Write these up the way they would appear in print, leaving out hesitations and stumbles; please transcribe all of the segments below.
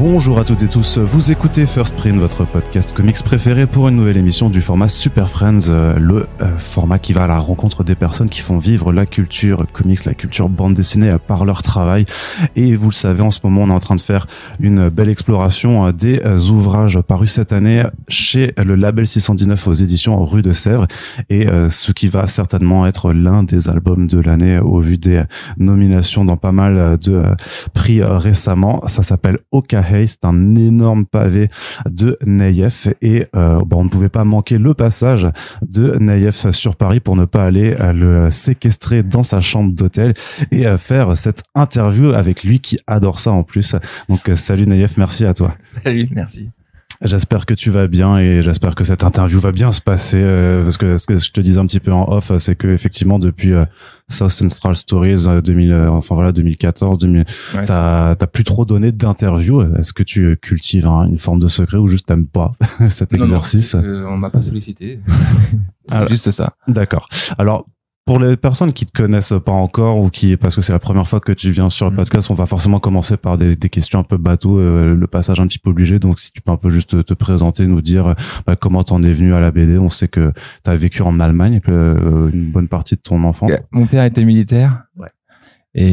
Bonjour à toutes et tous, vous écoutez First Print, votre podcast comics préféré pour une nouvelle émission du format Super Friends, le format qui va à la rencontre des personnes qui font vivre la culture comics, la culture bande dessinée par leur travail. Et vous le savez, en ce moment, on est en train de faire une belle exploration des ouvrages parus cette année chez le label 619 aux éditions Rue de Sèvres, et ce qui va certainement être l'un des albums de l'année au vu des nominations dans pas mal de prix récemment. Ça s'appelle Okahei, c'est un énorme pavé de Nayef, et on ne pouvait pas manquer le passage de Nayef sur Paris pour ne pas aller le séquestrer dans sa chambre d'hôtel et faire cette interview avec lui qui adore ça en plus. Donc salut Nayef, merci à toi. Salut, merci. J'espère que tu vas bien et j'espère que cette interview va bien se passer, parce que ce que je te disais un petit peu en off, c'est que effectivement depuis South Central Stories 2014, t'as plus trop donné d'interviews. Est-ce que tu cultives une forme de secret ou juste t'aimes pas cet exercice? Non, on m'a pas sollicité. C'est juste ça. D'accord. Alors, pour les personnes qui te connaissent pas encore ou parce que c'est la première fois que tu viens sur le podcast, on va forcément commencer par des questions un peu bateau, le passage un petit peu obligé. Donc, si tu peux un peu juste te présenter, nous dire comment t'en es venu à la BD. On sait que t'as vécu en Allemagne une bonne partie de ton enfance. Mon père était militaire. Ouais. Et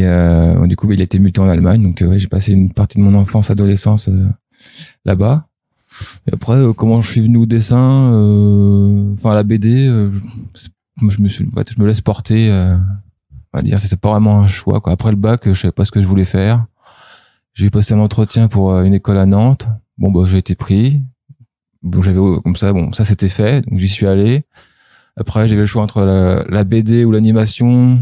du coup, il a été muté en Allemagne. Donc, j'ai passé une partie de mon enfance, adolescence là-bas. Et après, comment je suis venu au dessin, à la BD. Je me laisse porter, on va dire, c'était pas vraiment un choix, quoi. Après le bac, je savais pas ce que je voulais faire. J'ai passé un entretien pour une école à Nantes. J'ai été pris. Ça c'était fait, donc j'y suis allé. Après, j'avais le choix entre la BD ou l'animation.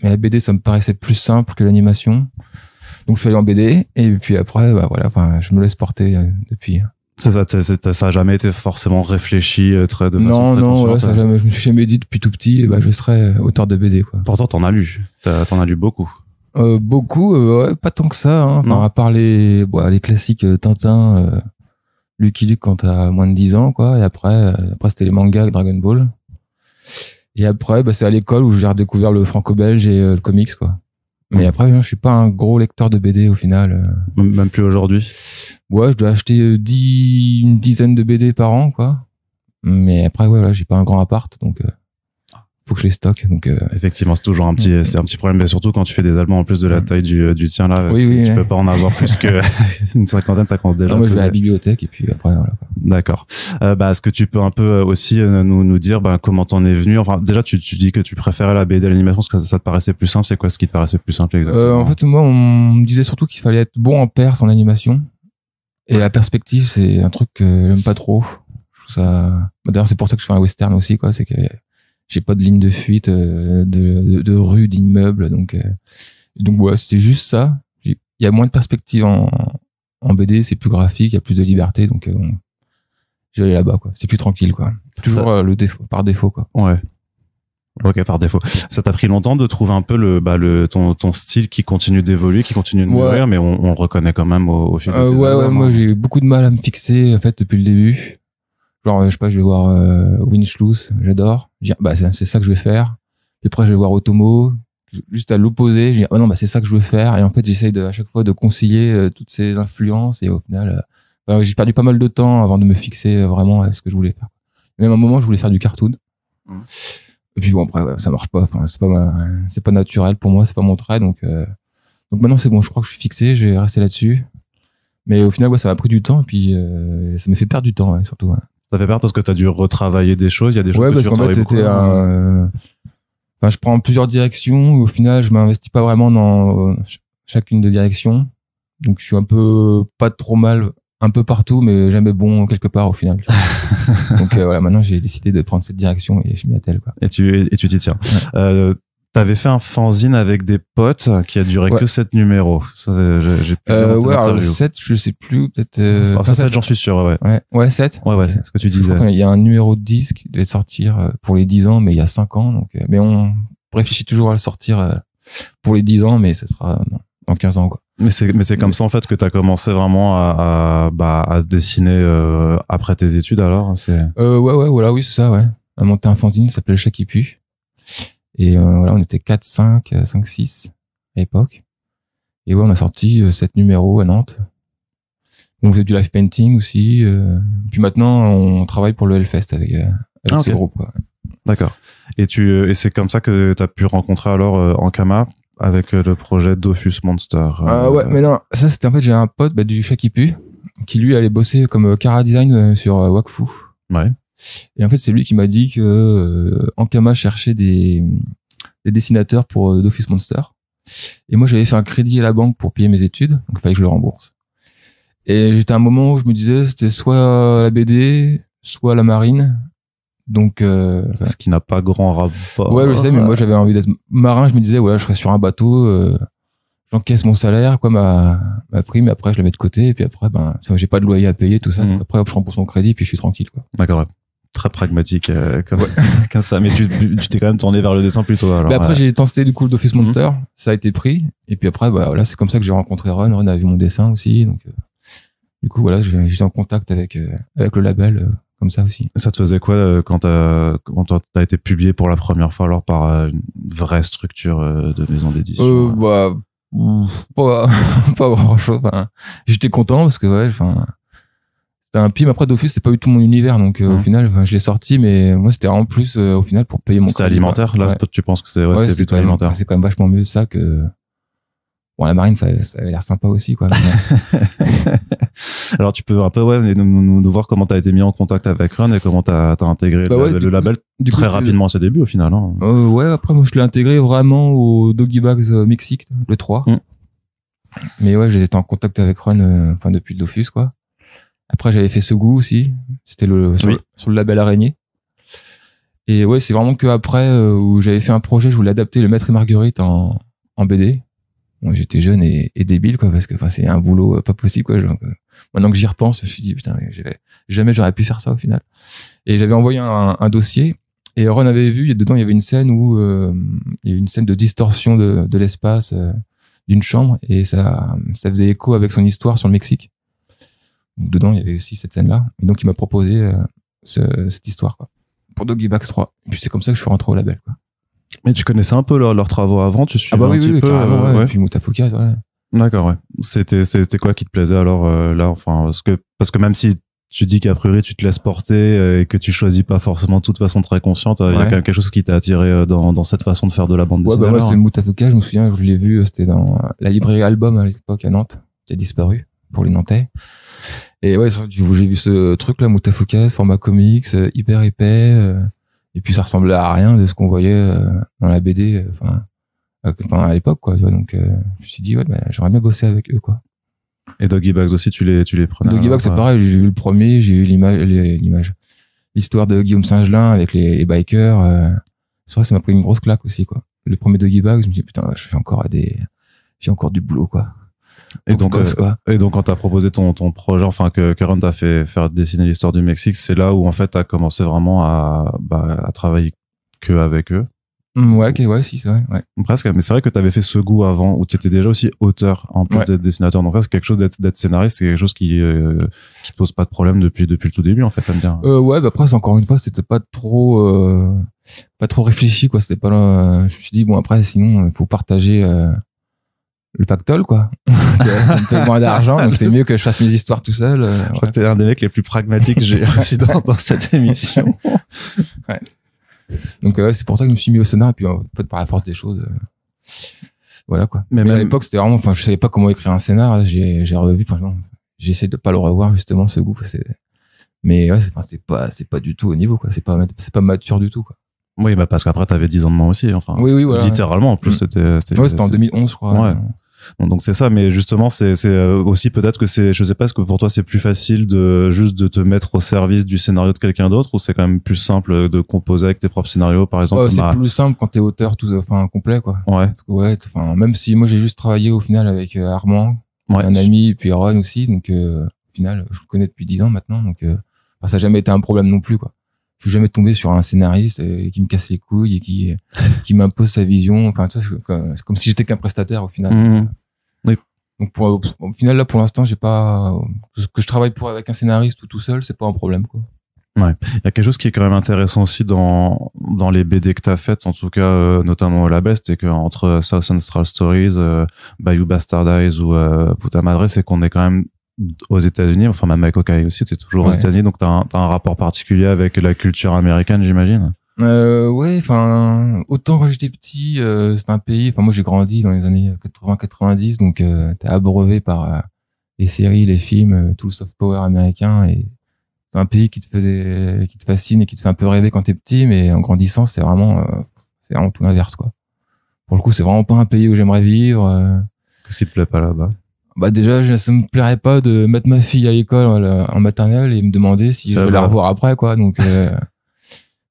Mais la BD, ça me paraissait plus simple que l'animation. Donc je suis allé en BD, et puis après, je me laisse porter depuis. Ça a jamais été forcément réfléchi de façon très consciente. Ça jamais. Je me suis jamais dit depuis tout petit, je serais auteur de BD, quoi. Pourtant, t'en as lu beaucoup. Beaucoup, pas tant que ça. À part les classiques Tintin, Lucky Luke quand t'as moins de 10 ans, quoi. Et après c'était les mangas Dragon Ball. Et après, c'est à l'école où j'ai redécouvert le franco-belge et le comics, quoi. Mais après, je suis pas un gros lecteur de BD au final. Même plus aujourd'hui. Ouais, je dois acheter une dizaine de BD par an, quoi. Mais après, j'ai pas un grand appart, donc faut que je les stocke. Donc effectivement, c'est toujours un petit problème, mais surtout quand tu fais des albums en plus de la taille du tien là, tu peux pas en avoir plus que une cinquantaine, ça commence déjà. Moi, je vais à la bibliothèque et puis après voilà, quoi. D'accord. Est-ce que tu peux un peu aussi nous dire comment t'en es venu? Enfin, déjà tu dis que tu préférais la BD à l'animation parce que ça te paraissait plus simple. C'est quoi ce qui te paraissait plus simple exactement? En fait, moi, on me disait surtout qu'il fallait être bon en perse en animation. Et la perspective, c'est un truc que j'aime pas trop. Je trouve ça. D'ailleurs, c'est pour ça que je fais un western aussi, quoi. C'est que j'ai pas de ligne de fuite, de rue, d'immeuble, donc c'était juste ça. Il y a moins de perspective en BD, c'est plus graphique, il y a plus de liberté, donc je vais aller là-bas, quoi. C'est plus tranquille, quoi. Toujours le défaut, par défaut, quoi. Ouais. Ok, par défaut. Ça t'a pris longtemps de trouver un peu ton style qui continue d'évoluer, qui continue de mûrir, mais on le reconnaît quand même au fil de tes albums. Moi j'ai eu beaucoup de mal à me fixer, en fait, depuis le début. Genre, je sais pas, je vais voir Winchloose, j'adore. Je dis, c'est ça que je vais faire. Et après, je vais voir Otomo, juste à l'opposé. Je dis, c'est ça que je veux faire. Et en fait, j'essaye à chaque fois de concilier toutes ces influences. Et au final, j'ai perdu pas mal de temps avant de me fixer vraiment à ce que je voulais faire. Même à un moment, je voulais faire du cartoon. Et puis après, ça marche pas. Enfin, c'est pas naturel pour moi, c'est pas mon trait. Donc maintenant, c'est bon. Je crois que je suis fixé. Je vais rester là-dessus. Mais au final, ça m'a pris du temps. Et puis, ça me fait perdre du temps, surtout. Ouais. Ça fait peur parce que t'as dû retravailler des choses. Il y a des choses que tu retravailles beaucoup. Je prends plusieurs directions. Au final, je m'investis pas vraiment dans chacune des directions. Donc, je suis un peu pas trop mal, un peu partout, mais jamais bon quelque part au final. Donc maintenant, j'ai décidé de prendre cette direction et je m'y attelle, quoi. Et tu t'y tiens. Ouais. T'avais fait un fanzine avec des potes qui a duré que 7 numéros. Ça, j'ai pu alors 7, je sais plus, peut-être... 7, j'en suis sûr, ouais. Ouais, 7. Ouais, c'est ce que tu disais. Il y a un numéro de 10 qui devait sortir pour les 10 ans, mais il y a 5 ans. Donc, mais on réfléchit toujours à le sortir pour les 10 ans, mais ce sera dans 15 ans, quoi. Mais c'est comme ça, en fait, que t'as commencé vraiment à dessiner après tes études, alors? Oui, c'est ça, ouais. À monter un fanzine, ça s'appelait Le Chat qui pue. Et on était 4, 5, 6 à l'époque. Et on a sorti 7 numéros à Nantes. On faisait du live painting aussi. Puis maintenant, on travaille pour le Hellfest avec ce groupe. Quoi. D'accord. Et c'est comme ça que tu as pu rencontrer alors Ankama avec le projet Dofus Monster. Ouais, mais non, ça c'était en fait, j'ai un pote du Chat qui pue qui lui allait bosser comme Cara Design sur Wakfu. Ouais. Et en fait, c'est lui qui m'a dit que Ankama cherchait des dessinateurs pour Dofus Monster. Et moi, j'avais fait un crédit à la banque pour payer mes études, donc il fallait que je le rembourse. Et j'étais à un moment où je me disais, c'était soit la BD, soit la marine. Donc, ce qui n'a pas grand rapport. Ouais, je sais, mais moi, j'avais envie d'être marin. Je me disais, ouais, je serais sur un bateau, j'encaisse mon salaire, quoi, ma prime, et après, je la mets de côté, et puis après, j'ai pas de loyer à payer, tout ça. Donc après, hop, je rembourse mon crédit, puis je suis tranquille, quoi. D'accord, ouais. Très pragmatique, comme ça. Mais tu t'es quand même tourné vers le dessin plutôt, alors. Après, j'ai tenté, du coup, le Dofus Monster. Ça a été pris. Et puis après, voilà, c'est comme ça que j'ai rencontré Ron. Ron a vu mon dessin aussi, donc, du coup, voilà, j'étais en contact avec le label, comme ça aussi. Ça te faisait quoi quand t'as été publié pour la première fois alors par une vraie structure de maison d'édition? Pas grand chose. Enfin, j'étais content parce que c'était un pim. Après Dofus, c'est pas du tout mon univers, donc au final, je l'ai sorti, mais moi c'était en plus au final pour payer mon. C'était alimentaire. Là, tu penses que c'était plutôt alimentaire. C'est quand même vachement mieux ça que. Bon, la marine, ça avait l'air sympa aussi, quoi. Alors, tu peux un peu, nous voir comment t'as été mis en contact avec Ron et comment t'as intégré le label très rapidement à ses débuts, au final, hein. Après, moi, je l'ai intégré vraiment au Doggy Bags Mexique, le 3. Mais ouais, j'étais en contact avec Ron, depuis le Dofus, quoi. Après, j'avais fait ce goût aussi. C'était sur le label Araignée. Et ouais, c'est vraiment que après, où j'avais fait un projet, je voulais adapter le Maître et Marguerite en BD. Moi, j'étais jeune et débile, quoi, parce que, c'est un boulot pas possible, quoi. Maintenant que j'y repense, je me suis dit, putain, jamais j'aurais pu faire ça, au final. Et j'avais envoyé un dossier, et Ron avait vu, dedans, il y avait une scène où, il y a une scène de distorsion de l'espace, d'une chambre, et ça faisait écho avec son histoire sur le Mexique. Dedans, il y avait aussi cette scène-là. Et donc, il m'a proposé, cette histoire, quoi. Pour Doggy Bags 3. Et puis, c'est comme ça que je suis rentré au label, quoi. Mais tu connaissais un peu leurs travaux avant, tu suivais un petit peu, ouais. Et puis Moutafoukaz, ouais. D'accord, ouais. C'était quoi qui te plaisait alors là, enfin, parce que même si tu dis qu'a priori tu te laisses porter et que tu choisis pas forcément de toute façon très consciente, il y a quand même quelque chose qui t'a attiré dans cette façon de faire de la bande dessinée. Ouais, moi c'est Moutafoukaz, je me souviens, je l'ai vu, c'était dans la librairie Album à l'époque à Nantes, qui a disparu pour les Nantais. Et ouais, j'ai vu ce truc là, Moutafoukaz, format comics, hyper épais. Et puis ça ressemblait à rien de ce qu'on voyait dans la BD, à l'époque, quoi. Donc je me suis dit j'aimerais bien bosser avec eux, quoi. Et Doggy Bags aussi, tu les prenais. Doggy Bags, c'est pareil. J'ai vu le premier, j'ai eu l'image, l'histoire de Guillaume Singelin avec les bikers. C'est vrai, ça m'a pris une grosse claque aussi, quoi. Le premier Doggy Bags, je me dis putain, j'ai encore du boulot, quoi. Et donc quand t'as proposé ton projet, enfin que Ron t'a fait faire dessiner l'histoire du Mexique, c'est là où en fait t'as commencé vraiment à travailler que avec eux. Ouais, si, c'est vrai, ouais. Presque, mais c'est vrai que t'avais fait ce goût avant, où tu étais déjà aussi auteur en plus d'être dessinateur. Donc c'est quelque chose d'être scénariste, c'est quelque chose qui te pose pas de problème depuis le tout début, en fait, t'aimes bien. Après, encore une fois, c'était pas trop réfléchi, quoi. C'était pas je me suis dit après, sinon, faut partager le pactole, quoi. Ça me fait moins d'argent, donc c'est mieux que je fasse mes histoires tout seul. Je crois que t'es un des mecs les plus pragmatiques que j'ai reçu dans cette émission. Ouais. Donc c'est pour ça que je me suis mis au scénar, et puis en fait, par la force des choses, voilà, quoi. Mais à l'époque, c'était vraiment, je savais pas comment écrire un scénar. Là, j'ai revu, j'ai essayé de pas le revoir, justement, ce goût. Mais ouais, c'est pas du tout au niveau, quoi. C'est pas mature du tout, quoi. Oui, parce qu'après t'avais 10 ans de moins aussi, enfin. Oui, voilà. Littéralement, en plus, c'était en 2011, je crois. Ouais. Donc c'est ça, mais justement c'est aussi peut-être que je sais pas, est-ce que pour toi c'est plus facile de te mettre au service du scénario de quelqu'un d'autre, ou c'est quand même plus simple de composer avec tes propres scénarios, par exemple? C'est plus simple quand t'es auteur complet, quoi. Ouais, même si moi j'ai juste travaillé au final avec Armand, un ami, et puis Ron aussi, donc au final je le connais depuis 10 ans maintenant, donc ça a jamais été un problème non plus, quoi. Je suis jamais tombé sur un scénariste qui me casse les couilles et qui m'impose sa vision. Enfin, c'est comme si j'étais qu'un prestataire au final. Oui. Donc au final là, pour l'instant, j'ai pas que je travaille avec un scénariste ou tout seul, c'est pas un problème, quoi. Ouais. Il y a quelque chose qui est quand même intéressant aussi dans les BD que t'as faites, en tout cas, notamment au label, c'est que entre South Central Stories, Bayou Bastardize ou Puta Madre, c'est qu'on est quand même aux États-Unis, enfin même avec Okai aussi, t'es toujours aux États-Unis, donc t'as un rapport particulier avec la culture américaine, j'imagine. Ouais, enfin, autant quand j'étais petit, c'était un pays, enfin moi j'ai grandi dans les années 80-90, donc t'es abreuvé par les séries, les films, tout le soft power américain, et c'est un pays qui te fascine et qui te fait un peu rêver quand t'es petit, mais en grandissant, c'est vraiment tout l'inverse, quoi. Pour le coup, c'est vraiment pas un pays où j'aimerais vivre. Qu'est-ce qui te plaît pas là-bas? Bah déjà, ça me plairait pas de mettre ma fille à l'école en maternelle et me demander si je veux la revoir après, quoi. Donc,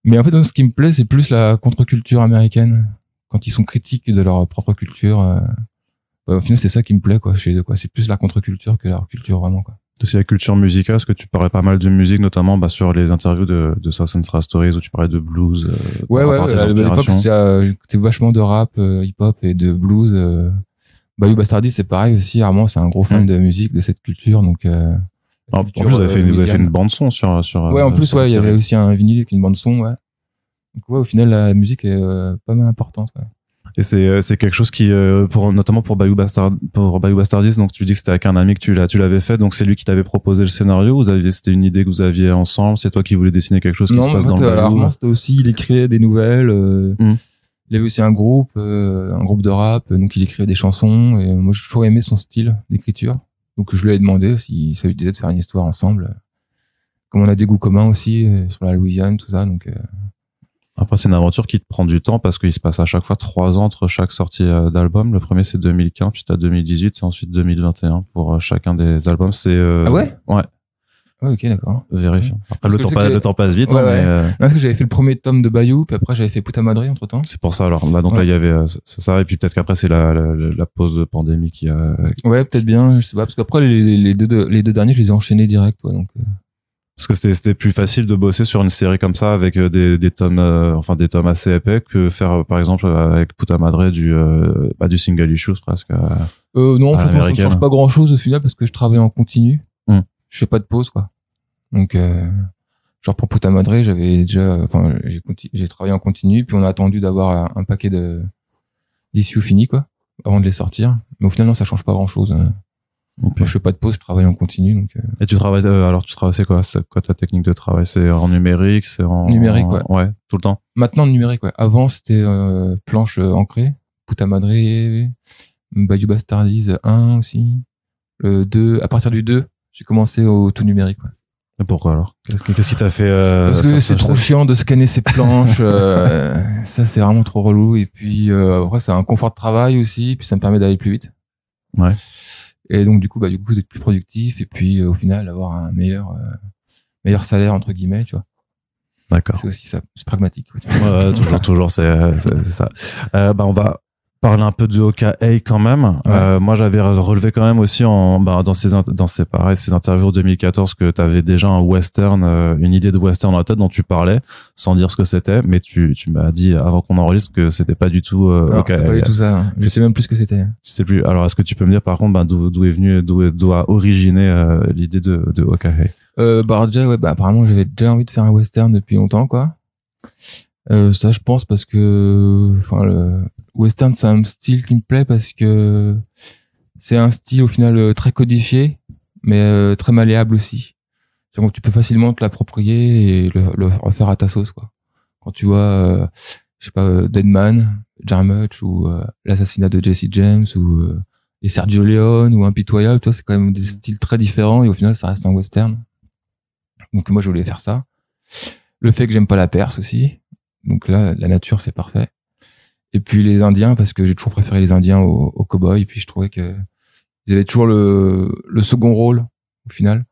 mais en fait, ce qui me plaît, c'est plus la contre-culture américaine. Quand ils sont critiques de leur propre culture, au final, c'est ça qui me plaît, quoi, chez eux, quoi. C'est plus la contre-culture que leur culture, vraiment, quoi. C'est la culture musicale, parce que tu parlais pas mal de musique, notamment sur les interviews de South Central Stories où tu parlais de blues. Ouais, à l'époque, j'écoutais vachement de rap, hip-hop et de blues. Bayou Bastardi, c'est pareil aussi. Armand, c'est un gros fan de musique, de cette culture, donc. En plus, vous avez fait une bande son sur. Ouais, en plus, il y avait aussi un vinyle avec une bande son, ouais. Donc ouais, au final, la musique est pas mal importante. Ouais. Et c'est quelque chose qui, notamment pour Bayou Bastardis, donc tu dis que c'était avec un ami que tu l'avais fait, donc c'est lui qui t'avait proposé le scénario, c'était une idée que vous aviez ensemble, c'est toi qui voulais dessiner quelque chose qui se passe dans le Bayou? Armand, c'était aussi, il écrivait des nouvelles, il avait aussi un groupe de rap, donc il écrivait des chansons, et moi j'ai toujours aimé son style d'écriture. Donc je lui ai demandé si ça lui disait de faire une histoire ensemble. Comme on a des goûts communs aussi sur la Louisiane, tout ça. Donc après c'est une aventure qui te prend du temps parce qu'il se passe à chaque fois 3 ans entre chaque sortie d'album. Le premier c'est 2015, puis t'as 2018, et ensuite 2021 pour chacun des albums. C'est ah ouais. Ouais. Ouais, ok, d'accord. Vérifie. Après le temps passe vite. Ouais, hein, mais non, parce que j'avais fait le premier tome de Bayou, puis après j'avais fait Puta Madre entre temps. C'est pour ça alors. Là, donc là il y avait c'est ça, et puis peut-être qu'après c'est la pause de pandémie qui a. Ouais, peut-être bien, je sais pas, parce qu'après les deux derniers je les ai enchaînés direct, ouais, donc. Parce que c'était plus facile de bosser sur une série comme ça avec des tomes des tomes assez épais que faire par exemple avec Puta Madre du single issues presque. Non, en fait ça ne change pas grand chose au final parce que je travaille en continu. Je fais pas de pause, quoi. Donc genre pour Puta Madre, j'ai travaillé en continu, puis on a attendu d'avoir un paquet d'issues finis, quoi, avant de les sortir. Mais au final non, ça change pas grand chose. Okay. Moi, je fais pas de pause, je travaille en continu, donc. Et tu travailles c'est quoi ta technique de travail? C'est en numérique, c'est en numérique, ouais. Ouais, tout le temps. Maintenant numérique, ouais. Avant c'était planche ancrée, Puta Madre, Bayou Bastardis 1 aussi, le 2. À partir du 2, j'ai commencé au tout numérique, ouais. Et pourquoi alors? Qu'est-ce qui t'a fait Parce que c'est trop chiant de scanner ces planches. Ça c'est vraiment trop relou. Et puis après c'est un confort de travail aussi. Puis ça me permet d'aller plus vite. Ouais. Et donc du coup d'être plus productif. Et puis au final avoir un meilleur salaire entre guillemets, tu vois. D'accord. C'est aussi ça. C'est pragmatique. Ouais, toujours c'est ça. On va parler un peu de Oka quand même. Ouais. Moi, j'avais relevé quand même aussi dans ces interviews en 2014 que tu avais déjà un western, une idée de western dans la tête dont tu parlais, sans dire ce que c'était, mais tu m'as dit avant qu'on enregistre que c'était pas du tout Oka. C'est pas du tout ça. Hein. Je sais même plus ce que c'était. C'est plus. Alors, est-ce que tu peux me dire par contre d'où a originé l'idée de Oka? Apparemment j'avais déjà envie de faire un western depuis longtemps, quoi. Ça je pense parce que le western c'est un style qui me plaît parce que c'est un style au final très codifié mais très malléable aussi. Donc tu peux facilement te l'approprier et le refaire à ta sauce, quoi. Quand tu vois Deadman, Jarmusch ou l'assassinat de Jesse James ou les Sergio Leone ou Impitoyable, toi c'est quand même des styles très différents et au final ça reste un western. Donc moi je voulais faire ça. Le fait que j'aime pas la Perse aussi. Donc là, la nature, c'est parfait. Et puis les Indiens, parce que j'ai toujours préféré les Indiens aux cow-boys. Et puis je trouvais que ils avaient toujours le second rôle, au final.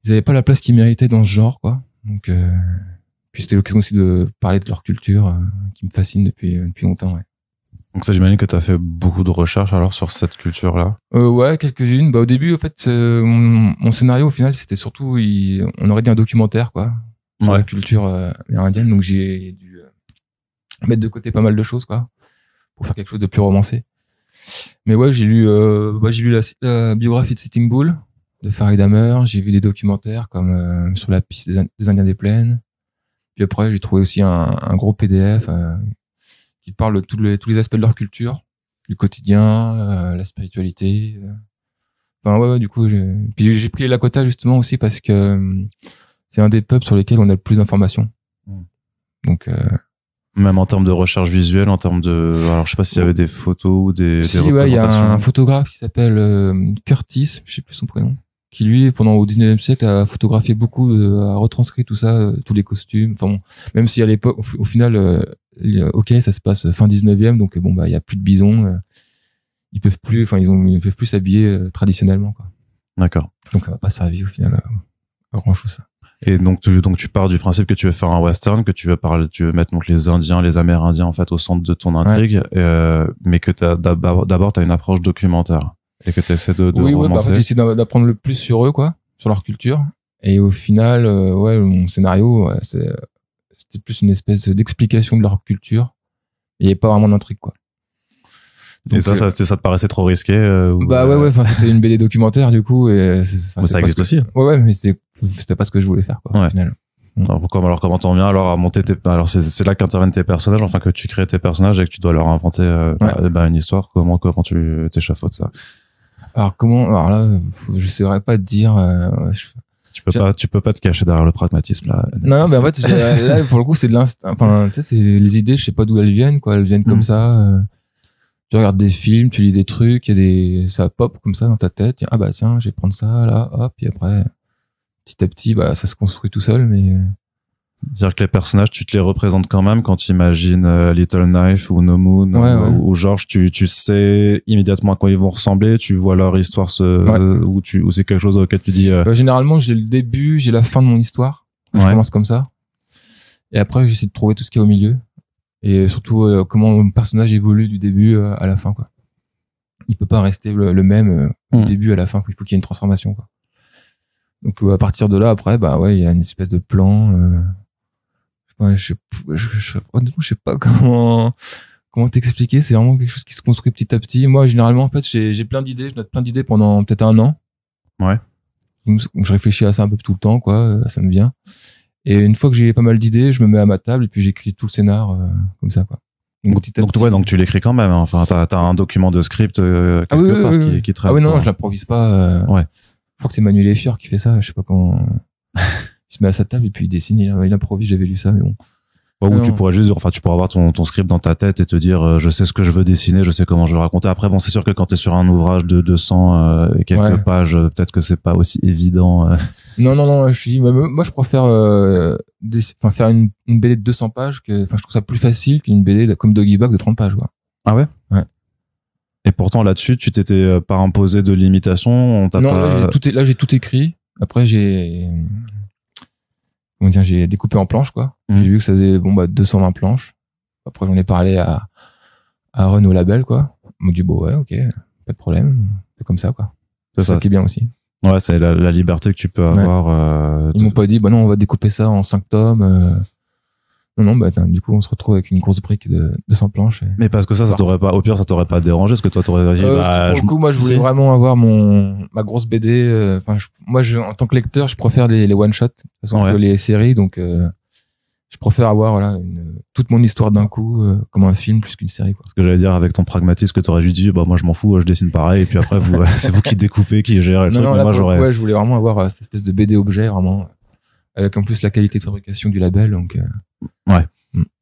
Ils avaient pas la place qu'ils méritaient dans ce genre, quoi. Donc, puis c'était l'occasion aussi de parler de leur culture, qui me fascine depuis longtemps, ouais. Donc ça, j'imagine que t'as fait beaucoup de recherches alors sur cette culture-là. Ouais, quelques-unes. Au début, en fait, mon scénario, au final, c'était surtout, on aurait dit un documentaire, quoi. Sur la culture amérindienne, donc j'ai dû mettre de côté pas mal de choses, quoi, pour faire quelque chose de plus romancé. Mais ouais, j'ai lu la biographie de Sitting Bull de Farid Hammer, j'ai vu des documentaires comme sur la piste des Indiens des Plaines. Puis après, j'ai trouvé aussi un gros PDF qui parle de tous les aspects de leur culture, du quotidien, la spiritualité. Enfin, ouais, du coup, j'ai pris les Lakota justement aussi parce que c'est un des peuples sur lesquels on a le plus d'informations. Donc, même en termes de recherche visuelle, en termes de, alors je sais pas s'il y avait des photos ou des ouais, il y a un photographe qui s'appelle Curtis, je sais plus son prénom, qui lui, pendant au 19e siècle, a photographié beaucoup, a retranscrit tout ça, tous les costumes. Enfin bon, même si à l'époque, au final, ok, ça se passe fin 19e, donc bon bah il y a plus de bisons, ils peuvent plus s'habiller traditionnellement, quoi. D'accord. Donc ça va pas servir au final à grand chose, ça. Et donc tu pars du principe que tu veux faire un western, que tu veux mettre donc les Indiens, les Amérindiens en fait au centre de ton intrigue, mais que d'abord t'as une approche documentaire et que t'essaies de oui, romancer. Ouais, en fait j'essaie d'apprendre le plus sur eux, quoi, sur leur culture. Et au final, mon scénario, c'était plus une espèce d'explication de leur culture. Il n'y avait pas vraiment d'intrigue, quoi. Donc, et ça te paraissait trop risqué Bah ouais, enfin c'était une BD documentaire du coup, et ça existe aussi. Ouais, mais c'était pas ce que je voulais faire, quoi, au final. Alors comment t'en viens alors à monter alors c'est là qu'interviennent tes personnages, enfin que tu crées tes personnages et que tu dois leur inventer une histoire. Comment tu t'échafaudes ça? Alors là, je saurais pas te dire. Tu peux pas te cacher derrière le pragmatisme là. Non, mais en fait là pour le coup c'est de l'instinct. Enfin tu sais, c'est les idées, je sais pas d'où elles viennent, quoi. Elles viennent comme ça. Tu regardes des films, tu lis des trucs, ça pop comme ça dans ta tête. Ah bah tiens, je vais prendre ça là, hop, puis après petit à petit, bah ça se construit tout seul, mais. C'est-à-dire que les personnages, tu te les représentes quand même quand tu imagines Little Knife ou No Moon ou George, tu sais immédiatement à quoi ils vont ressembler, tu vois leur histoire ou c'est quelque chose auquel tu dis. Généralement, j'ai le début, j'ai la fin de mon histoire. Je commence comme ça, et après j'essaie de trouver tout ce qu'il y a au milieu. Et surtout comment mon personnage évolue du début à la fin, quoi. Il peut pas rester le même du début à la fin, il faut qu'il y ait une transformation, quoi. Donc à partir de là, après, bah ouais, il y a une espèce de plan. Je sais pas comment t'expliquer. C'est vraiment quelque chose qui se construit petit à petit. Moi, généralement, en fait, j'ai plein d'idées. Je note plein d'idées pendant peut-être un an. Ouais. Donc, je réfléchis à ça un peu tout le temps, quoi. Ça me vient. Et une fois que j'ai pas mal d'idées, je me mets à ma table et puis j'écris tout le scénar comme ça, quoi. Donc tu l'écris quand même. Hein. Enfin, t'as un document de script quelque part qui traîne. Ah oui, non, je l'improvise pas. Ouais. Je crois que c'est Manuel Effior qui fait ça. Je sais pas comment. Il se met à sa table et puis il dessine. Il improvise. J'avais lu ça, mais bon. Ou tu pourrais avoir ton script dans ta tête et te dire je sais ce que je veux dessiner, je sais comment je veux raconter. Après bon, c'est sûr que quand t'es sur un ouvrage de 200 et quelques pages, peut-être que c'est pas aussi évident. Non, moi je préfère faire une BD de 200 pages je trouve ça plus facile qu'une BD comme Doggy Bag de 30 pages, quoi. Ah ouais? Ouais. Et pourtant là-dessus, tu t'étais pas imposé de limitation, là j'ai tout écrit. Après j'ai découpé en planches, quoi. J'ai vu que ça faisait 220 planches. Après j'en ai parlé à Aaron au label, quoi. Il m'a dit ouais, ok, pas de problème, c'est comme ça, quoi. C'est ça qui est bien aussi. Ouais, c'est la liberté que tu peux avoir. Ils m'ont pas dit non, on va découper ça en 5 tomes. Non, du coup on se retrouve avec une grosse brique de 200 planches. Mais parce que ça t'aurait pas, au pire ça t'aurait pas dérangé, parce que toi t'aurais dit pour le coup, moi je voulais vraiment avoir ma grosse BD. Moi en tant que lecteur, je préfère les one shot que les séries, donc je préfère avoir toute mon histoire d'un coup comme un film plus qu'une série, quoi. Ce que j'allais dire, avec ton pragmatisme, que t'aurais juste dit moi je m'en fous, je dessine pareil et puis après c'est vous qui découpez, qui gérez le truc. Moi je voulais vraiment avoir cette espèce de BD objet, vraiment avec en plus la qualité de fabrication du label, donc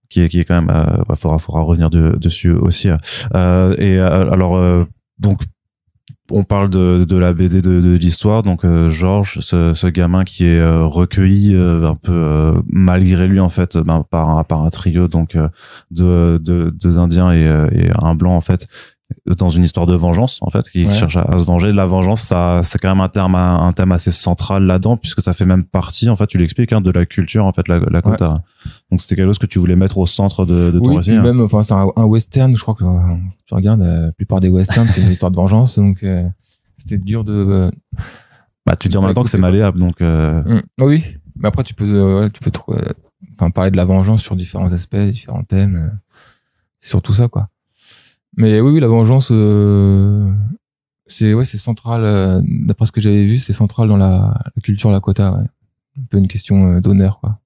qui est quand même faudra revenir dessus aussi. Alors donc on parle de la BD de l'histoire, donc Georges, ce gamin qui est recueilli un peu malgré lui en fait par un trio donc deux Indiens et un blanc en fait, dans une histoire de vengeance en fait, qui cherche à se venger. La vengeance, ça c'est quand même un thème assez central là-dedans, puisque ça fait même partie, en fait tu l'expliques, de la culture en fait, la Lakota. Donc c'était quelque chose que tu voulais mettre au centre de ton récit. Même c'est un western, je crois que tu regardes la plupart des westerns, c'est une histoire de vengeance, donc c'était dur de tu dis en même temps que c'est malléable, donc oui, mais après tu peux parler de la vengeance sur différents aspects, différents thèmes, c'est surtout ça, quoi. Mais oui, la vengeance, c'est central, d'après ce que j'avais vu, c'est central dans la culture Lakota, ouais. Un peu une question d'honneur, quoi.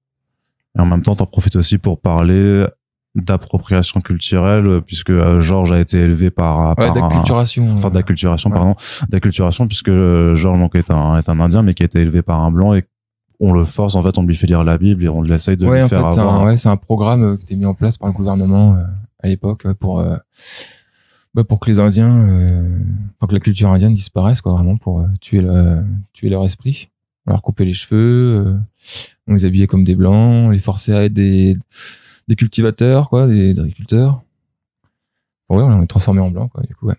Et en même temps, t'en profites aussi pour parler d'appropriation culturelle, puisque Georges a été élevé par d'acculturation. Enfin, d'acculturation, pardon. D'acculturation, puisque Georges donc est un Indien, mais qui a été élevé par un blanc, et on le force, en fait, on lui fait lire la Bible et on l'essaye de lui faire avoir. C'est un programme qui était mis en place par le gouvernement à l'époque pour que les Indiens, que la culture indienne disparaisse, quoi, vraiment pour tuer leur esprit. On leur coupait les cheveux, on les habillait comme des blancs, on les forçait à être des cultivateurs, quoi, des agriculteurs. Ouais, on les transformait en blancs, quoi, du coup, ouais.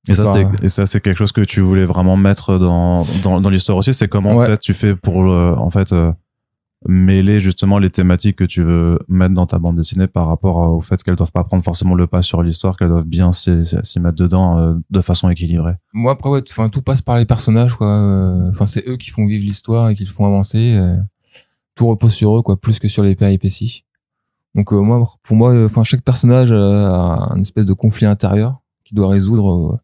Et ça, c'est quelque chose que tu voulais vraiment mettre dans l'histoire aussi. C'est comment, en fait, tu fais pour, mêler justement les thématiques que tu veux mettre dans ta bande dessinée par rapport au fait qu'elles doivent pas prendre forcément le pas sur l'histoire, qu'elles doivent bien s'y mettre dedans de façon équilibrée. Moi, après, tout passe par les personnages, quoi. C'est eux qui font vivre l'histoire et qui le font avancer. Tout repose sur eux, quoi, plus que sur les péripéties. Donc, pour moi, chaque personnage a une espèce de conflit intérieur qu'il doit résoudre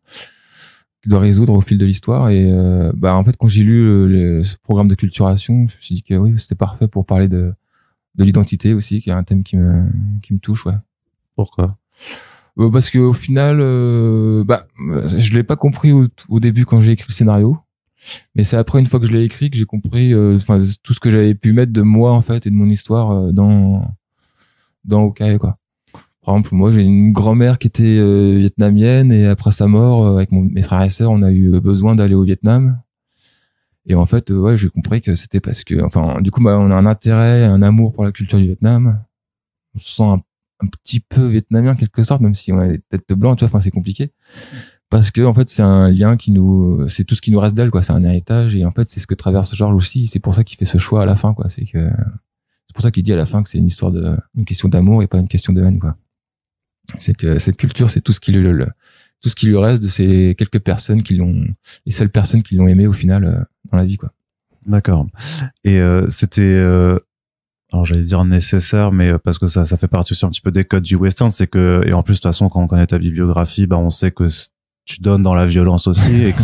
au fil de l'histoire. Et en fait, quand j'ai lu ce programme de culturation, je me suis dit que oui, c'était parfait pour parler de l'identité aussi, qui est un thème qui me touche, ouais. Pourquoi? Parce que au final, je l'ai pas compris au début quand j'ai écrit le scénario, mais c'est après, une fois que je l'ai écrit, que j'ai compris tout ce que j'avais pu mettre de moi, en fait, et de mon histoire dans Hawkeye, quoi. Par exemple, moi, j'ai une grand-mère qui était vietnamienne, et après sa mort, avec mes frères et sœurs, on a eu besoin d'aller au Vietnam. Et en fait, j'ai compris que c'était parce que, du coup, on a un intérêt, un amour pour la culture du Vietnam. On se sent un petit peu vietnamien, en quelque sorte, même si on a des têtes blanches, tu vois, c'est compliqué. Parce que, en fait, c'est un lien c'est tout ce qui nous reste d'elle, quoi. C'est un héritage, et en fait, c'est ce que traverse Georges aussi. C'est pour ça qu'il fait ce choix à la fin, quoi. C'est pour ça qu'il dit à la fin que c'est une question d'amour et pas une question de haine, quoi. C'est que cette culture, c'est tout ce qui lui reste de ces quelques personnes les seules personnes qui l'ont aimé au final dans la vie, quoi. D'accord. Et c'était alors j'allais dire nécessaire, mais parce que ça fait partie aussi un petit peu des codes du western, c'est que, et en plus de toute façon, quand on connaît ta bibliographie, on sait que tu donnes dans la violence aussi, et que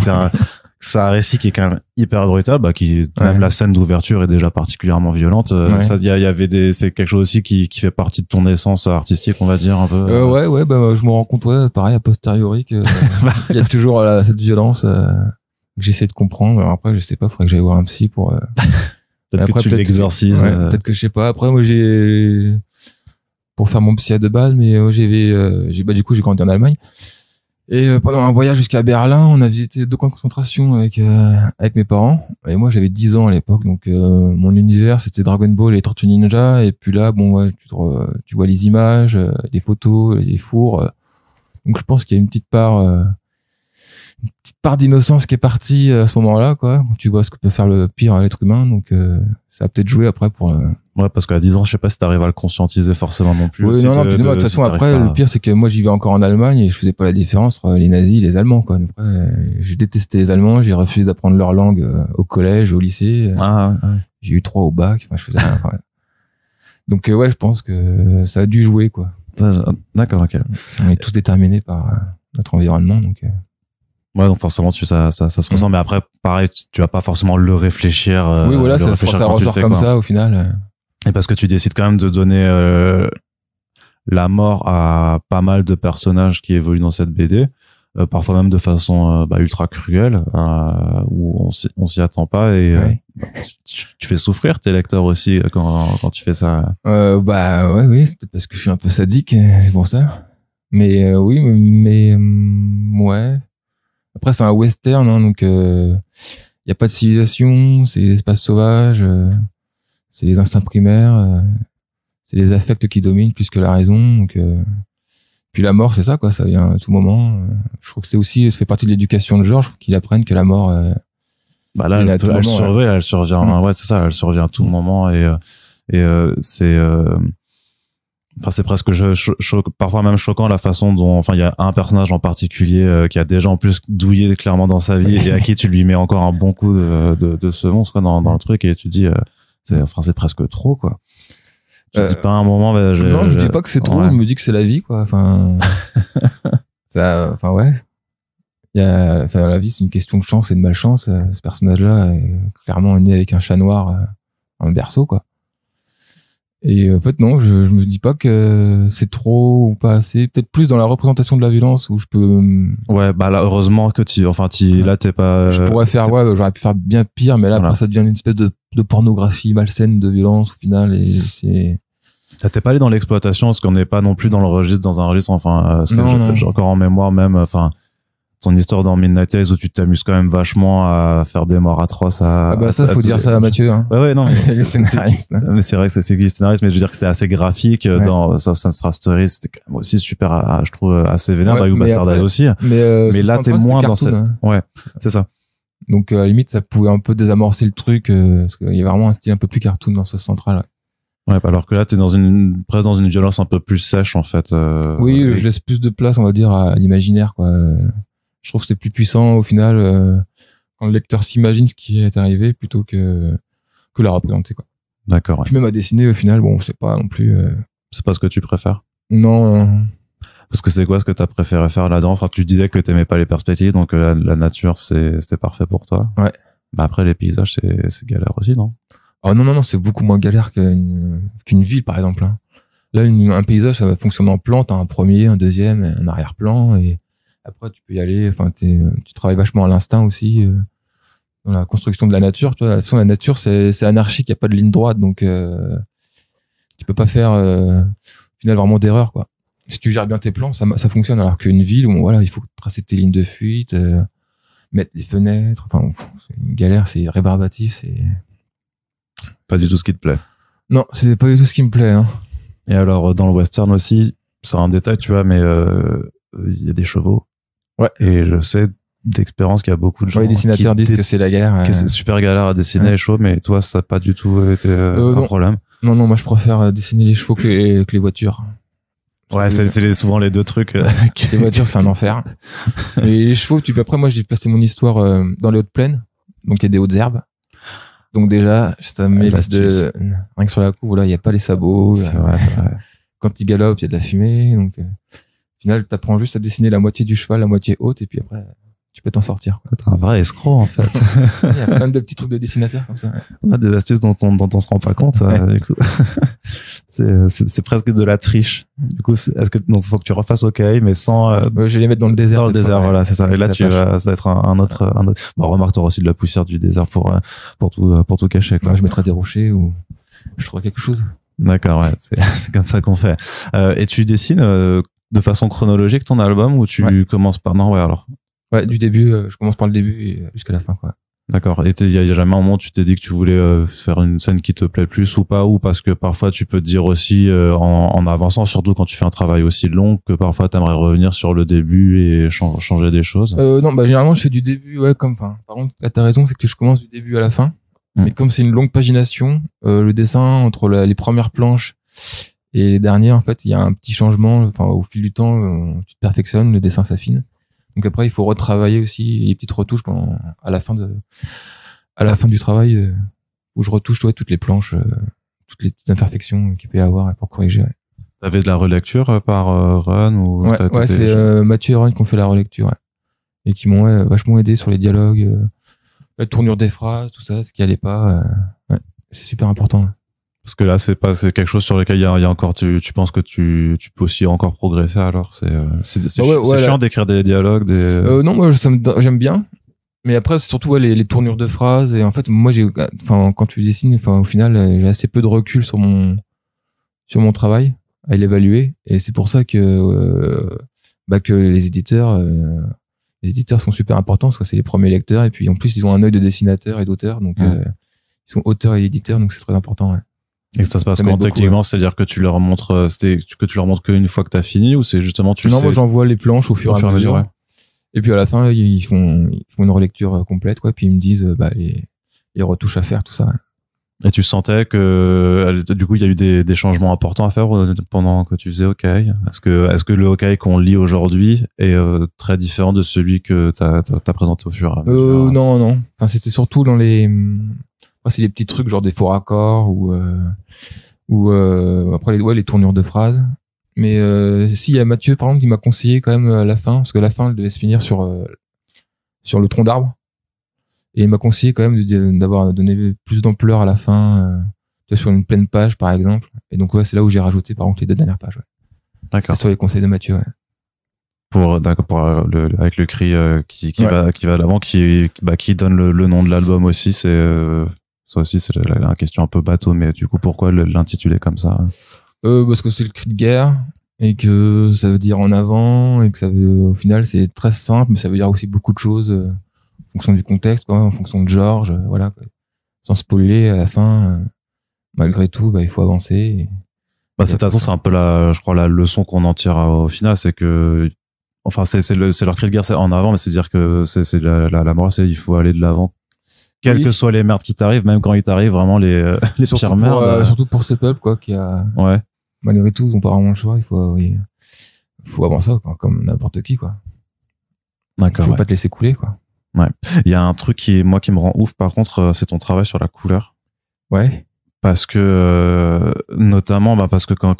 c'est un récit qui est quand même hyper brutal, même la scène d'ouverture est déjà particulièrement violente. Ça, il y avait c'est quelque chose aussi qui fait partie de ton essence artistique, on va dire, un peu. Je me rends compte, pareil, a posteriori, que il y a toujours cette violence que j'essaie de comprendre. Alors après, je sais pas, faudrait que j'aille voir un psy pour peut-être que tu l'exorcises. Peut-être que je sais pas. Après, moi, pour faire mon psy à 2 balles, mais du coup, j'ai grandi en Allemagne. Et pendant un voyage jusqu'à Berlin, on a visité 2 camps de concentration avec mes parents. Et moi, j'avais 10 ans à l'époque, donc mon univers, c'était Dragon Ball et Tortue Ninja. Et puis là, tu vois les images, les photos, les fours. Donc je pense qu'il y a une petite part d'innocence qui est partie à ce moment-là, quoi. Tu vois ce que peut faire le pire à l'être humain, donc ça a peut-être joué après pour. Ouais, parce qu'à 10 ans, je sais pas si t'arrives à le conscientiser forcément non plus. Oui, non, de toute façon, après, le pire, c'est que moi, j'y vais encore en Allemagne et je faisais pas la différence entre les nazis et les Allemands, quoi. Après, je détestais les Allemands, j'ai refusé d'apprendre leur langue au collège, au lycée. J'ai eu 3 au bac, je faisais rien. Donc, je pense que ça a dû jouer, quoi. D'accord, ok. On est tous déterminés par notre environnement, donc. Ouais, donc forcément, ça se ressent, mais après, pareil, tu vas pas forcément le réfléchir. Oui, voilà, ça ressort comme ça, au final. Et parce que tu décides quand même de donner la mort à pas mal de personnages qui évoluent dans cette BD, parfois même de façon ultra cruelle, où on s'y attend pas, et tu fais souffrir tes lecteurs aussi quand tu fais ça. Oui, c'est peut-être parce que je suis un peu sadique, c'est pour ça. Mais ouais. Après, c'est un western, hein, donc y a pas de civilisation, c'est des espaces sauvages. C'est les instincts primaires, c'est les affects qui dominent plus que la raison. Donc, puis la mort, c'est ça, quoi. Ça vient à tout moment. Je crois que ça fait partie de l'éducation de Georges, qu'il apprenne que la mort. Là, elle survient. Ouais, c'est ça, elle survient à tout moment, et c'est. C'est presque parfois même choquant la façon dont, il y a un personnage en particulier qui a déjà en plus douillé clairement dans sa vie, et à qui tu lui mets encore un bon coup de semonce, quoi, dans le truc, et tu dis. C'est presque trop, quoi. Je dis pas à un moment. Je dis pas que c'est trop. Je me dis que c'est la vie, quoi. La vie, c'est une question de chance et de malchance. Ce personnage-là est clairement né avec un chat noir dans le berceau, quoi. Et en fait, non, je me dis pas que c'est trop ou pas assez. Peut-être plus dans la représentation de la violence où je peux. Ouais, bah là, heureusement que là, t'es pas. Je pourrais faire, j'aurais pu faire bien pire, mais là, après, ça devient une espèce de pornographie malsaine de violence au final, et c'est. Ça t'es pas allé dans l'exploitation, parce qu'on n'est pas non plus dans un registre, enfin, ce que j'ai encore en mémoire même, enfin. Ton histoire dans Midnight Tales où tu t'amuses quand même vachement à faire des morts atroces faut dire ça à Mathieu, hein. Ouais, non, mais c'est scénariste. Mais c'est vrai que c'est lui scénariste, mais je veux dire que c'était assez graphique dans Sunset Story, c'était quand même aussi super, je trouve, assez vénère, dans Bastard Eye aussi. Mais là, t'es moins dans cette, ouais, c'est ça. Donc, à la limite, ça pouvait un peu désamorcer le truc, parce qu'il y a vraiment un style un peu plus cartoon dans ce central, ouais, alors que là, t'es presque dans une violence un peu plus sèche, en fait. Oui, je laisse plus de place, on va dire, à l'imaginaire, quoi. Je trouve que c'est plus puissant au final quand le lecteur s'imagine ce qui est arrivé plutôt que la représenter, quoi. D'accord. Ouais. Puis même à dessiner au final, bon, c'est pas non plus. C'est pas ce que tu préfères. Non. Parce que c'est quoi ce que t'as préféré faire là-dedans? Enfin, tu disais que t'aimais pas les perspectives, donc la nature c'était parfait pour toi. Ouais. Bah après les paysages c'est galère aussi, non? Oh non, c'est beaucoup moins galère qu'une ville par exemple. Hein. Là, un paysage ça va fonctionner en plan, t'as un premier, un deuxième, un arrière-plan et après, tu peux y aller. Enfin, tu travailles vachement à l'instinct aussi dans la construction de la nature. Tu vois, de toute façon, la nature, c'est anarchique. Il y a pas de ligne droite, donc tu peux pas faire au final vraiment d'erreur, quoi. Si tu gères bien tes plans, ça fonctionne. Alors qu'une ville, où voilà, il faut tracer tes lignes de fuite, mettre les fenêtres. Enfin, c'est une galère, c'est rébarbatif. C'est pas du tout ce qui te plaît. Non, c'est pas du tout ce qui me plaît. Hein. Et alors, dans le western aussi, c'est un détail, tu vois, mais il y a des chevaux. Ouais. Et je sais d'expérience qu'il y a beaucoup de gens les dessinateurs disent que c'est la guerre. Que c'est super galère à dessiner les chevaux, mais toi, ça n'a pas du tout été un problème. Non, moi je préfère dessiner les chevaux que les voitures. Ouais, c'est souvent les deux trucs. Les voitures, c'est un enfer. Et les chevaux, après, moi j'ai placé mon histoire dans les hautes plaines, donc il y a des hautes herbes. Donc déjà, ça met rien que sur la couve, là, il n'y a pas les sabots. C'est vrai. Quand ils galopent, il y a de la fumée, donc. Au final, t'apprends juste à dessiner la moitié du cheval, la moitié haute, et puis après, tu peux t'en sortir. T'es un vrai escroc, en fait. Il y a plein de petits trucs de dessinateur comme ça. Ouais, des astuces dont on se rend pas compte, du coup. C'est presque de la triche. Du coup, donc, faut que tu refasses OK, mais sans, je vais les mettre dans le désert. Dans le désert, voilà, c'est ça. Et là, ça va être un autre. Bon, remarque, t'auras aussi de la poussière du désert pour tout cacher, quoi. Je mettrai des rochers ou je trouverai quelque chose. D'accord, ouais. C'est comme ça qu'on fait. Et tu dessines, de façon chronologique ton album ou tu commences par alors du début je commence par le début et jusqu'à la fin, quoi. D'accord. Et il y a jamais un moment où tu t'es dit que tu voulais faire une scène qui te plaît plus ou pas, ou parce que parfois tu peux te dire aussi en avançant, surtout quand tu fais un travail aussi long, que parfois t'aimerais revenir sur le début et changer des choses? Non, généralement je fais du début, par contre là t'as raison, c'est que je commence du début à la fin. Mais comme c'est une longue pagination, le dessin entre les premières planches et les derniers, en fait, il y a un petit changement. Enfin, au fil du temps, tu te perfectionnes, le dessin s'affine. Donc après, il faut retravailler aussi les petites retouches à la fin du travail, où je retouche toutes les planches, toutes les petites imperfections qu'il peut y avoir pour corriger. Ouais. T'avais de la relecture par Run ou c'est Mathieu et Run qui ont fait la relecture, et qui m'ont vachement aidé sur les dialogues, la tournure des phrases, tout ça, ce qui allait pas. C'est super important. Parce que là, c'est quelque chose sur lequel il y a encore, tu penses que tu peux aussi encore progresser, alors c'est chiant d'écrire des dialogues, non, moi, j'aime bien. Mais après, c'est surtout les tournures de phrases. Et en fait, moi, quand tu dessines, au final, j'ai assez peu de recul sur mon travail à l'évaluer. Et c'est pour ça que les éditeurs sont super importants, parce que c'est les premiers lecteurs. Et puis, en plus, ils ont un œil de dessinateur et d'auteur. Donc, ils sont auteurs et éditeurs. Donc, c'est très important, ouais. Et ça se passe comment techniquement? C'est-à-dire que tu leur montres, qu'une fois que t'as fini, ou c'est justement moi j'envoie les planches au fur et à mesure. Ouais. Et puis à la fin, ils font une relecture complète, quoi. Puis ils me disent, les retouches à faire, tout ça. Ouais. Et tu sentais que, du coup, il y a eu des changements importants à faire pendant que tu faisais OK? Est-ce que le OK qu'on lit aujourd'hui est très différent de celui que t'as présenté au fur et à mesure? Non. Enfin, c'était surtout dans c'est les petits trucs genre des faux raccords ou après les tournures de phrases. Mais si, il y a Mathieu par exemple qui m'a conseillé quand même à la fin, parce que la fin elle devait se finir sur le tronc d'arbre, et il m'a conseillé quand même d'avoir donné plus d'ampleur à la fin, Tu vois, sur une pleine page, par exemple. Et donc, ouais, c'est là où j'ai rajouté, par contre, les 2 dernières pages, ouais. D'accord. C'est sur les conseils de Mathieu, ouais. Avec le cri qui va de l'avant, qui donne le nom de l'album aussi. Ça aussi, c'est la question un peu bateau, mais du coup, pourquoi l'intituler comme ça? Parce que c'est le cri de guerre et que ça veut dire en avant et que ça veut, au final, c'est très simple, mais ça veut dire aussi beaucoup de choses en fonction du contexte, quoi, en fonction de Georges, voilà, quoi. Sans spoiler, à la fin, malgré tout, il faut avancer. De toute façon, c'est un peu je crois, la leçon qu'on en tire au final, c'est que, enfin, c'est leur cri de guerre, c'est en avant, mais c'est dire que c'est la morale, c'est il faut aller de l'avant. Quelles que soient les merdes qui t'arrivent, même quand il t'arrive vraiment les pires merdes. Surtout pour ce peuple, quoi, qui a, malgré tout, ils ont pas vraiment le choix, il faut avancer, quoi, comme n'importe qui, quoi. D'accord. Il faut pas te laisser couler, quoi. Ouais. Il y a un truc qui me rend ouf, par contre, c'est ton travail sur la couleur. Ouais. Parce que, notamment, parce que quand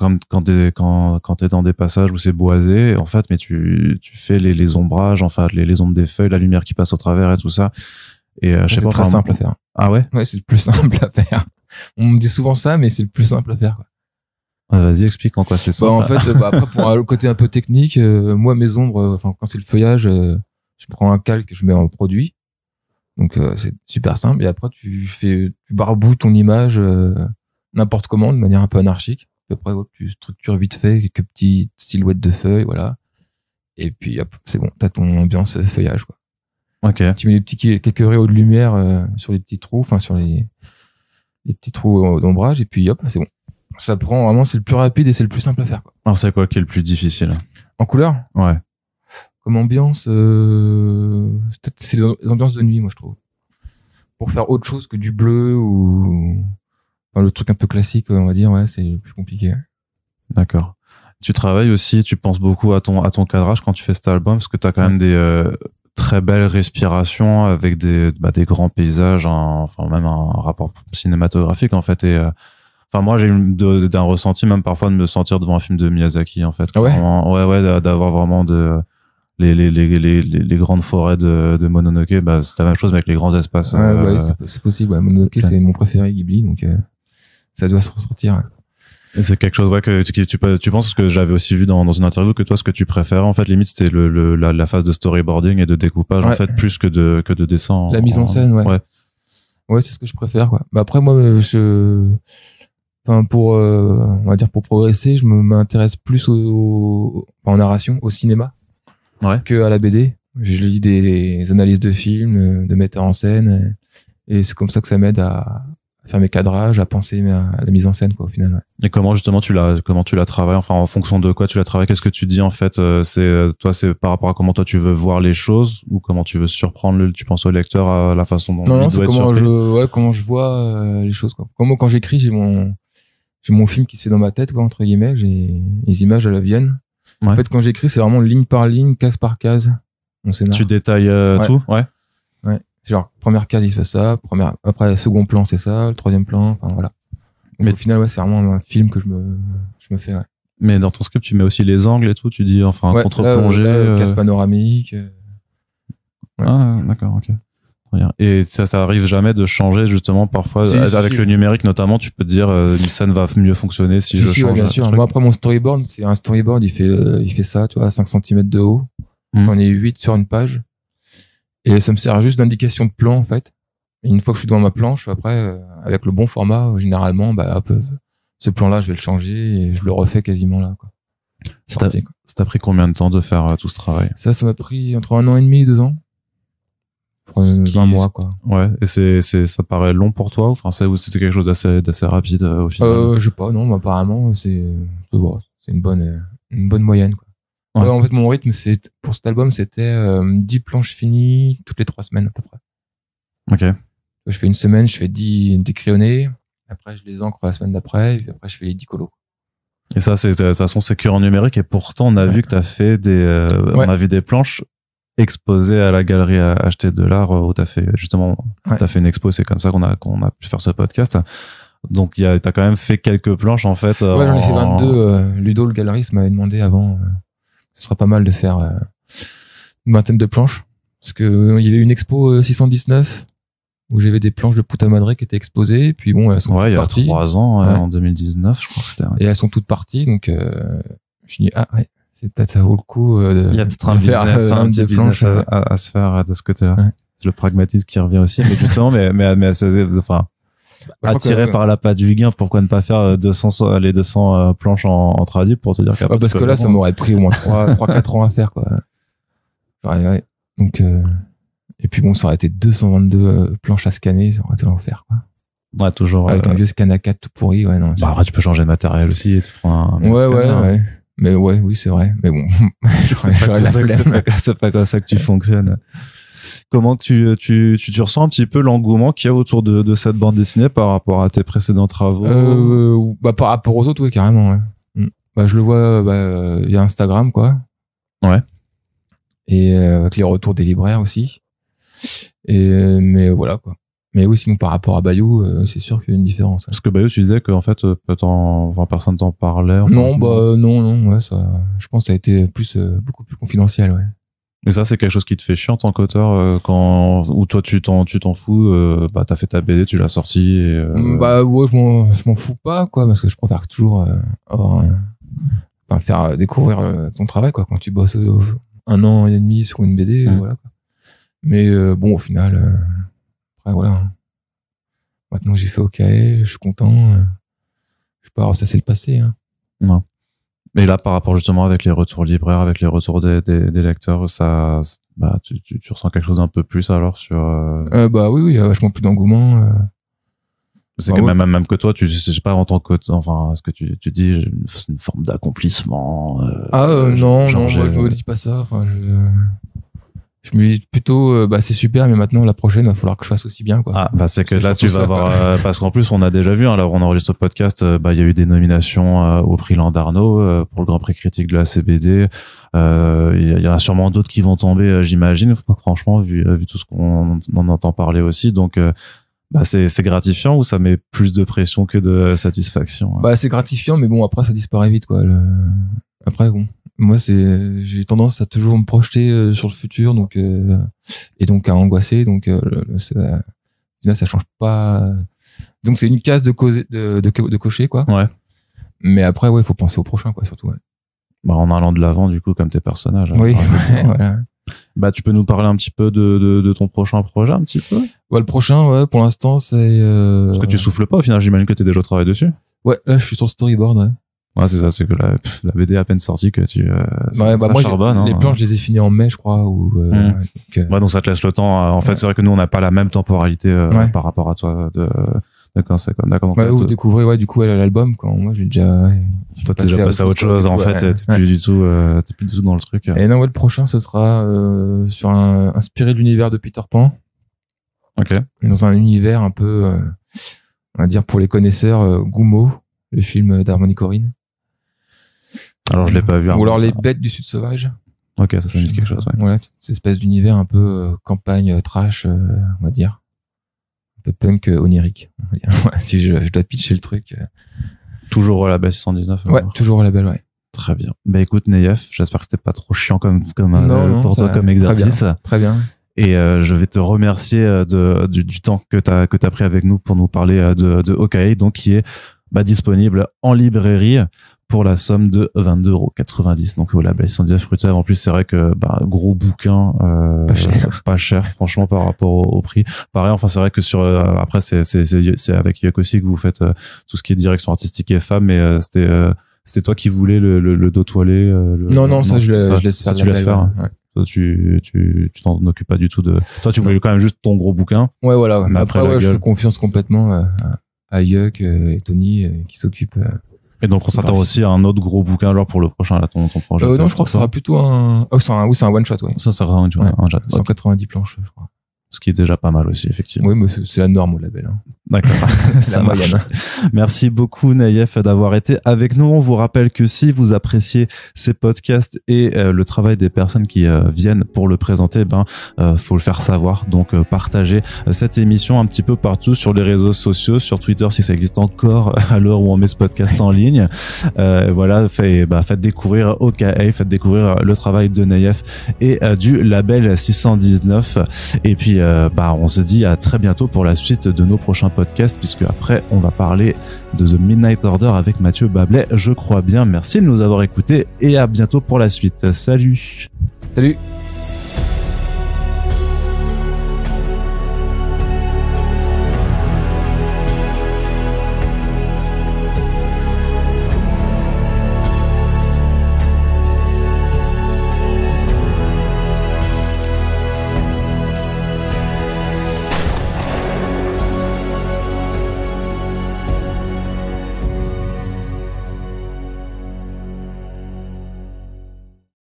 t'es dans des passages où c'est boisé, en fait, mais tu fais les ombrages, enfin, les ombres des feuilles, la lumière qui passe au travers et tout ça. Et je sais pas, c'est très simple à faire. Ah ouais? Ouais, c'est le plus simple à faire. On me dit souvent ça, mais c'est le plus simple à faire, quoi. Vas-y, explique en quoi c'est ça. En fait, après, pour le côté un peu technique, moi, mes ombres, enfin, quand c'est le feuillage, je prends un calque, je mets en produit. Donc, c'est super simple. Et après, tu barbouilles ton image, n'importe comment, de manière un peu anarchique. Puis après, tu structures vite fait quelques petites silhouettes de feuilles, voilà. Et puis, hop, c'est bon. T'as ton ambiance feuillage, quoi. Ok. Tu mets quelques rayons de lumière sur les petits trous, enfin sur les petits trous d'ombrage, et puis hop, c'est bon. Ça prend vraiment, c'est le plus rapide et c'est le plus simple à faire, quoi. Alors c'est quoi qui est le plus difficile? En couleur? Ouais. Comme ambiance, peut-être c'est les ambiances de nuit, moi je trouve. Pour faire autre chose que du bleu ou enfin, le truc un peu classique, on va dire, ouais, c'est le plus compliqué. D'accord. Tu travailles aussi, tu penses beaucoup à ton cadrage quand tu fais cet album, parce que t'as quand même des très belle respiration avec des grands paysages, enfin même un rapport cinématographique en fait. Et enfin moi j'ai d'un ressenti même parfois de me sentir devant un film de Miyazaki en fait. Ah ouais. Ouais, d'avoir vraiment les grandes forêts de Mononoke, c'est la même chose mais avec les grands espaces. Ouais, c'est possible. Ouais. Mononoke, okay. C'est mon préféré Ghibli, donc ça doit se ressentir. Et c'est quelque chose que tu penses, que j'avais aussi vu dans une interview, que toi ce que tu préfères en fait limite c'était la phase de storyboarding et de découpage en fait plus que de dessin. La mise en scène, ouais, c'est ce que je préfère, quoi. Après moi pour on va dire pour progresser, je m'intéresse plus en narration, au cinéma, que à la BD. Je lis des analyses de films, de metteurs en scène, et c'est comme ça que ça m'aide à faire mes cadrages, à penser à la mise en scène, quoi, au final. Ouais. Et comment justement tu la travailles, enfin en fonction de quoi tu la travailles, qu'est-ce que tu dis en fait, c'est par rapport à comment toi tu veux voir les choses ou comment tu veux surprendre tu penses au lecteur à la façon dont il doit c'est être comment je vois les choses, quoi. Comme moi quand j'écris, j'ai mon film qui se fait dans ma tête, quoi, entre guillemets, j'ai les images, elles viennent. En fait quand j'écris, c'est vraiment ligne par ligne, case par case mon scénario. Tu détailles tout. Ouais. Genre, première case, il se fait ça, après, second plan, c'est ça, le troisième plan, enfin, voilà. Donc, mais au final, c'est vraiment un film que je me fais, ouais. Mais dans ton script, tu mets aussi les angles et tout, tu dis, enfin, contre-plongée. Case panoramique. Ah, d'accord, ok. Et ça arrive jamais de changer, justement, parfois, avec le numérique, notamment, tu peux te dire, une scène va mieux fonctionner si je change. Bien sûr. Moi, après, mon storyboard, c'est un storyboard, il fait ça, tu vois, à 5 cm de haut. J'en ai 8 sur une page. Et ça me sert juste d'indication de plan, en fait. Et une fois que je suis devant ma planche, après, avec le bon format, généralement, ce plan-là, je vais le changer et je le refais quasiment là, quoi. Ça t'a pris combien de temps de faire tout ce travail? Ça m'a pris entre 1 an et demi et 2 ans. 20 mois, quoi. Ouais. Et ça paraît long pour toi, enfin, c'était quelque chose d'assez rapide, au final? Je sais pas, non, apparemment, c'est une bonne moyenne, quoi. Ouais, en fait, mon rythme, pour cet album, c'était 10 planches finies toutes les 3 semaines, à peu près. Ok. Je fais une semaine, je fais 10 crayonnés, après je les encre la semaine d'après, et puis après je fais les 10 colos. Et ça, de toute façon, c'est que en numérique, et pourtant, on a vu que t'as fait on a vu des planches exposées à la galerie Acheter de l'art, où t'as fait, justement, t'as fait une expo, c'est comme ça qu'on a pu faire ce podcast. Donc, t'as quand même fait quelques planches, en fait. Ouais, j'en ai fait 22, Ludo, le galeriste, m'avait demandé avant, ce serait pas mal de faire une vingtaine de planches, parce que il y avait une expo 619 où j'avais des planches de Puta Madre qui étaient exposées. Et puis bon, elles sont toutes parties. Il y a 3 ans, en 2019, je crois que c'était. Et elles sont toutes parties, donc je me dis c'est peut-être ça vaut le coup. Il y a peut-être un petit business à se faire de ce côté-là. Ouais. Le pragmatisme qui revient aussi, mais justement, enfin. Attiré par l'appât du gain, pourquoi ne pas faire les 200 planches en tradi pour te dire qu'après parce que là ça m'aurait pris au moins 3-4 ans à faire quoi. Ouais. Donc et puis bon, ça aurait été 222 planches à scanner, ça aurait été l'enfer quoi. Ouais, toujours avec un vieux scan A4 tout pourri, ouais non. Bah après tu peux changer de matériel aussi et tu prends un ouais. Mais oui c'est vrai, mais bon c'est pas comme ça que tu fonctionnes. Comment tu ressens un petit peu l'engouement qu'il y a autour de cette bande dessinée par rapport à tes précédents travaux? Par rapport aux autres, oui, carrément, ouais. Bah, je le vois via Instagram, quoi. Ouais. Et avec les retours des libraires aussi. Mais voilà, quoi. Mais oui, sinon par rapport à Bayou, c'est sûr qu'il y a une différence. Parce que Bayou, tu disais qu'en fait, personne t'en parlait. Non, ouais, ça, je pense que ça a été beaucoup plus confidentiel, ouais. Mais ça, c'est quelque chose qui te fait chier en tant qu'auteur ou toi tu t'en fous, t'as fait ta BD, tu l'as sortie et ouais, je m'en fous pas quoi, parce que je préfère toujours faire découvrir ton travail quoi, quand tu bosses 1 an et demi sur une BD, voilà quoi. Mais bon, au final après voilà. Maintenant que j'ai fait OKA, je suis content, je sais pas, ça c'est le passé hein. Non. Mais là, par rapport justement avec les retours libraires, avec les retours des lecteurs, ça, tu ressens quelque chose d'un peu plus alors sur. Oui, il y a vachement plus d'engouement. C'est que même que toi, je sais pas en tant que, enfin, ce que tu dis, c'est une forme d'accomplissement. Non, moi je me dis pas ça. Enfin, je me dis plutôt, c'est super, mais maintenant la prochaine, il va falloir que je fasse aussi bien, quoi. C'est que là tu vas avoir, parce qu'en plus on a déjà vu, là on enregistre le podcast, il y a eu des nominations au prix Landarneau pour le Grand Prix critique de la CBD. Il y en a sûrement d'autres qui vont tomber, j'imagine. Franchement, vu tout ce qu'on en entend parler aussi, donc. C'est gratifiant ou ça met plus de pression que de satisfaction? C'est gratifiant, mais bon, après, ça disparaît vite, quoi. Après, bon. Moi, j'ai tendance à toujours me projeter sur le futur, donc, et donc à angoisser, donc, là, ça change pas. Donc, c'est une case de cocher, quoi. Ouais. Mais après, ouais, il faut penser au prochain, quoi, surtout, ouais. En allant de l'avant, du coup, comme tes personnages. Oui, voilà. Tu peux nous parler un petit peu de ton prochain projet, un petit peu? Le prochain, ouais, pour l'instant, c'est... Parce que tu souffles pas, au final, j'imagine que t'es déjà au travail dessus? Ouais, là, je suis sur le storyboard, ouais. Ouais, c'est ça, c'est que la BD à peine sortie que tu... moi, charbonne, les planches, je les ai finies en mai, je crois, donc ça te laisse le temps. En fait, c'est vrai que nous, on n'a pas la même temporalité par rapport à toi D'accord. Vous découvrez, du coup, l'album, quand moi, j'ai déjà... Toi, t'es déjà passé à autre chose, en fait, t'es plus du tout dans le truc. Et non, le prochain, ce sera sur inspiré de l'univers de Peter Pan. Ok. Dans un univers un peu, on va dire, pour les connaisseurs, Gummo, le film d'Harmony Korine. Alors, je l'ai pas vu. Ou alors Les Bêtes du Sud Sauvage. Ok, ça me dit quelque chose, ouais. Voilà, cette espèce d'univers un peu campagne trash, on va dire. Un peu punk onirique. Si je dois pitcher le truc. Toujours au label 619. Ouais, toujours au label, ouais. Très bien. Bah écoute, Nayef, j'espère que c'était pas trop chiant comme pour toi comme exercice. Très bien. Et je vais te remercier du temps que t'as pris avec nous pour nous parler de OKA, donc qui est disponible en librairie pour la somme de 22,90 €. Donc au label 619 Fruiter. En plus, c'est vrai que gros bouquin, pas cher franchement par rapport au prix. Pareil, enfin c'est vrai que sur après c'est avec Yuck aussi que vous faites tout ce qui est direction artistique et femmes, mais c'était toi qui voulais le dos toilé. Non, ça je laisse faire. Tu laisses faire. Ouais. Toi, tu t'en occupes pas du tout de. Toi, tu voulais quand même juste ton gros bouquin. Ouais, voilà. Mais après je fais confiance complètement à Yuck et Tony qui s'occupent. Et donc on s'attend aussi à un autre gros bouquin alors pour le prochain ton projet. Non, je crois que ça sera plutôt un c'est un one shot, ouais. Ça sera un shot. 190 planches, je crois. Ce qui est déjà pas mal aussi, effectivement. Oui, mais c'est la norme au label. D'accord. C'est la moyenne. Merci beaucoup, Nayef, d'avoir été avec nous. On vous rappelle que si vous appréciez ces podcasts et le travail des personnes qui viennent pour le présenter, faut le faire savoir. Donc, partagez cette émission un petit peu partout sur les réseaux sociaux, sur Twitter si ça existe encore à l'heure où on met ce podcast en ligne. Voilà, faites découvrir OKA, faites découvrir le travail de Nayef et du label 619. Et puis, on se dit à très bientôt pour la suite de nos prochains podcasts, puisque après on va parler de The Midnight Order avec Mathieu Bablet, je crois bien. Merci de nous avoir écoutés et à bientôt pour la suite. Salut. Salut.